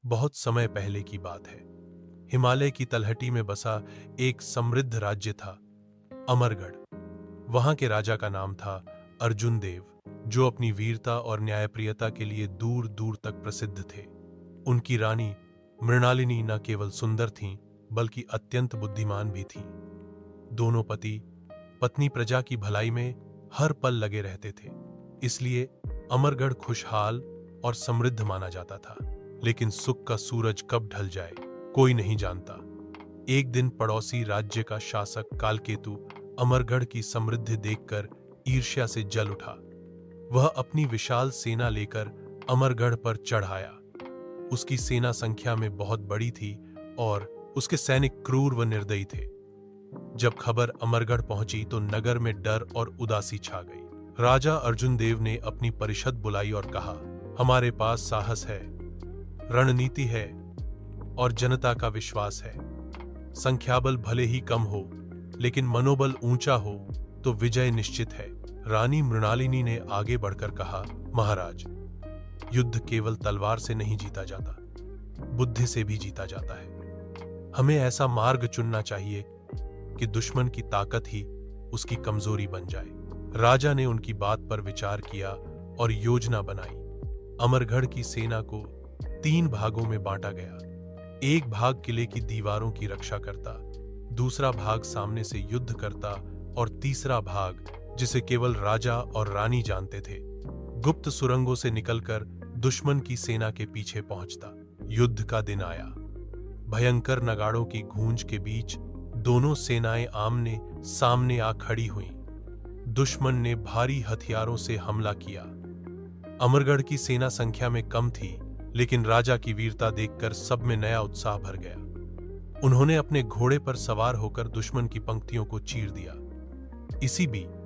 बहुत समय पहले की बात है। हिमालय की तलहटी में बसा एक समृद्ध राज्य था, अमरगढ़। वहां के राजा का नाम था अर्जुन देव, जो अपनी वीरता और न्यायप्रियता के लिए दूर दूर तक प्रसिद्ध थे। उनकी रानी मृणालिनी न केवल सुंदर थीं, बल्कि अत्यंत बुद्धिमान भी थीं। दोनों पति पत्नी प्रजा की भलाई में हर पल लगे रहते थे, इसलिए अमरगढ़ खुशहाल और समृद्ध माना जाता था। लेकिन सुख का सूरज कब ढल जाए, कोई नहीं जानता। एक दिन पड़ोसी राज्य का शासक कालकेतु अमरगढ़ की समृद्धि देखकर ईर्ष्या से जल उठा। वह अपनी विशाल सेना लेकर अमरगढ़ पर चढ़ आया। उसकी सेना संख्या में बहुत बड़ी थी और उसके सैनिक क्रूर व निर्दयी थे। जब खबर अमरगढ़ पहुंची तो नगर में डर और उदासी छा गई। राजा अर्जुन देव ने अपनी परिषद बुलाई और कहा, हमारे पास साहस है, रणनीति है और जनता का विश्वास है। संख्याबल भले ही कम हो, लेकिन मनोबल ऊंचा हो तो विजय निश्चित है। रानी मृणालिनी ने आगे बढ़कर कहा, महाराज, युद्ध केवल तलवार से नहीं जीता जाता, बुद्धि से भी जीता जाता है। हमें ऐसा मार्ग चुनना चाहिए कि दुश्मन की ताकत ही उसकी कमजोरी बन जाए। राजा ने उनकी बात पर विचार किया और योजना बनाई। अमरगढ़ की सेना को 3 भागों में बांटा गया। एक भाग किले की दीवारों की रक्षा करता, दूसरा भाग सामने से युद्ध करता और तीसरा भाग, जिसे केवल राजा और रानी जानते थे, गुप्त सुरंगों से निकलकर दुश्मन की सेना के पीछे पहुंचता। युद्ध का दिन आया। भयंकर नगाड़ों की गूंज के बीच दोनों सेनाएं आमने सामने आ खड़ी हुईं। दुश्मन ने भारी हथियारों से हमला किया। अमरगढ़ की सेना संख्या में कम थी, लेकिन राजा की वीरता देखकर सब में नया उत्साह भर गया। उन्होंने अपने घोड़े पर सवार होकर दुश्मन की पंक्तियों को चीर दिया। इसी बीच